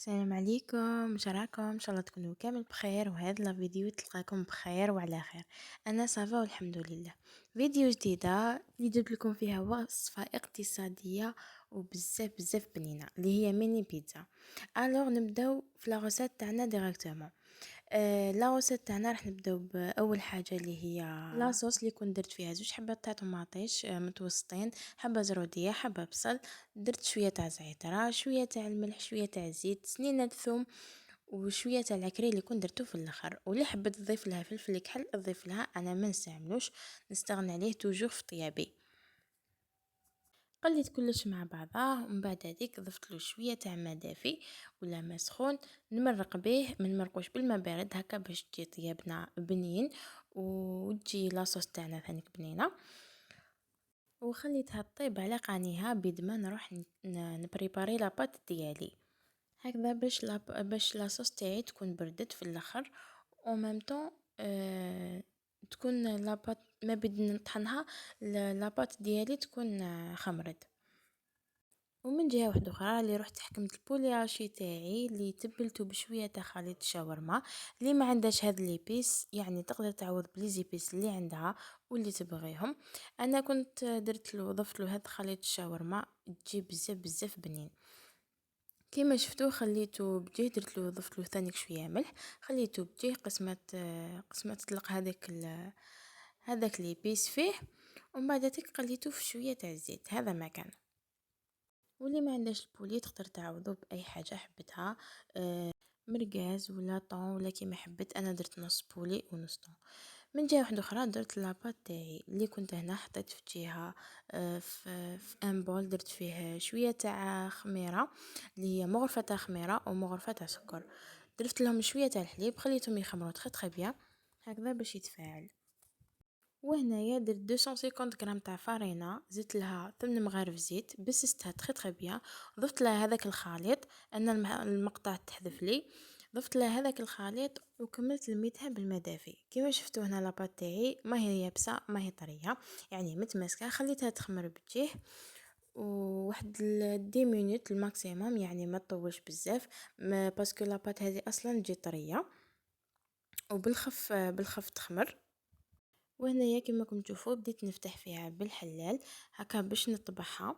السلام عليكم، راكم ان شاء الله تكونوا كامل بخير، وهذا الفيديو تلقاكم بخير وعلى خير. انا صافا والحمد لله. فيديو جديده اللي جبت لكم فيها وصفه اقتصاديه وبزاف بزاف بنينه اللي هي ميني بيتزا. الوغ نبداو في لاغوسيت تاعنا ديريكتومون. لاغوسيت تاعنا راح نبداو باول حاجه اللي هي لاصوص اللي كنت درت فيها زوج حبات تاع طماطيش متوسطين، حبه زروديه حبه بصل. درت شويه تاع زعتره، شويه تاع الملح، شويه تاع الزيت، سنينه ثوم، وشويه تاع العكري اللي كنت درته في الاخر. واللي حبت تضيف لها فلفل كحل تضيف لها، انا ما نستعملوش، نستغنى عليه توجور في طيابي. قليت كلش مع بعضاه، ومن بعد هذيك ضفت له شويه تاع ماء دافي ولا ماء سخون، نمرق به، من مرقوش بالماء بارد هكا باش تجي طيابنا بنين وتجي لاصوص تاعنا ثانيك بنينه. وخليتها طيب على قانيها بيد ما نروح نبريباري لاباط ديالي هكذا باش لاصوص تاعي تكون بردت في الاخر. او ميم طون تكون لاباط ما بدنا نطحنها، لاباط ديالي تكون خمرت. ومن جهه واحده اخرى اللي رحت حكمت البولياشي تاعي اللي تبلته بشويه تاع خليط الشاورما. اللي ما عندهاش هاد ليبيس يعني تقدر تعوض بليزيبيس اللي عندها واللي تبغيهم. انا كنت درت له ضفت له هاد خليط الشاورما، تجي بزاف بزاف بنين. كيما شفتو خليته بجيه، درت له ضفت له ثاني شويه ملح، خليته بجيه قسمه تطلق هذاك ليبيس فيه. ومن بعد قليته في شويه تاع الزيت، هذا ما كان. واللي ما عندهاش البولي تقدر تعوضه باي حاجه حبتها، مرقاز ولا طون ولا كيما حبيت. انا درت نص بولي ونص طون. من جهه واحده اخرى درت لاباط تاعي اللي كنت هنا حطيت في جهه في ان بول، درت فيه شويه تاع خميره اللي هي مغرفه تاع خميره ومغرفه تاع سكر. درت لهم شويه تاع الحليب، خليتهم يخمروا تخي بيان هكذا باش يتفاعل. وهنايا درت 250 غرام تاع فارينة، زدت لها 8 مغارف زيت، بسستها تخي بيان. ضفت لها هذاك الخليط، انا المقطع تحذف لي. ضفت لها هذاك الخليط وكملت لميتها بالماء دافي. كما شفتوا هنا لاباط تاعي ما هي يابسه ما هي طريه، يعني متماسكه. خليتها تخمر بجيه وواحد 10 مينوت الماكسيموم، يعني ما تطولش بزاف باسكو لاباط هذه اصلا تجي طريه. بالخف تخمر. وهنايا كما راكم تشوفوا بديت نفتح فيها بالحلال هكا باش نطبعها.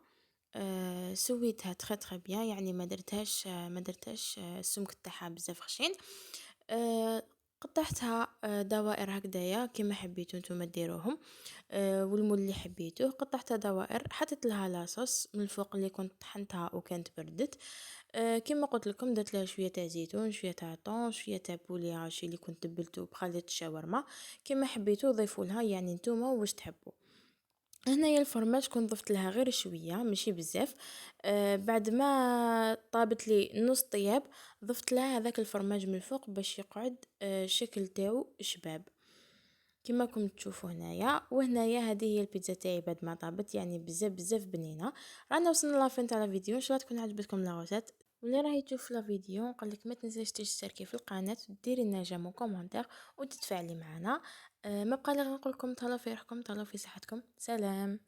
سويتها تخي بيان، يعني ما درتهاش السمك تاعها بزاف خشين. قطعتها دوائر هكذايا كما حبيتو نتوما ديروهم. والمول اللي حبيتوه قطعتها دوائر، حطيت لها لاصوص من الفوق اللي كنت طحنتها وكانت بردت. كما قلت لكم درت لها شويه تاع زيتون، شويه تاع طون، شويه تاع بولي هاشي اللي كنت تبلته بخليط الشاورما. كما حبيتو ضيفوا لها، يعني نتوما واش تحبوا. هنايا الفرماج كنت ضفت لها غير شويه ماشي بزاف. بعد ما طابت لي نص طياب ضفت لها هذاك الفرماج من الفوق باش يقعد الشكل تاعو شباب كما راكم تشوفوا هنايا. وهنايا هذه هي البيتزا تاعي بعد ما طابت، يعني بزاف بزاف بنينه. رانا وصلنا لافين تاع الفيديو، ان شاء الله تكون عجبتكم لاغوسات. واللي راهي تشوف لا فيديو نقولك ما تنساش تشتركي في القناه وديري لنا جيم وكومونتير وتتفاعلي معنا. ما بقى لي غير نقول لكم تهلاو في روحكم، تهلاو في صحتكم، سلام.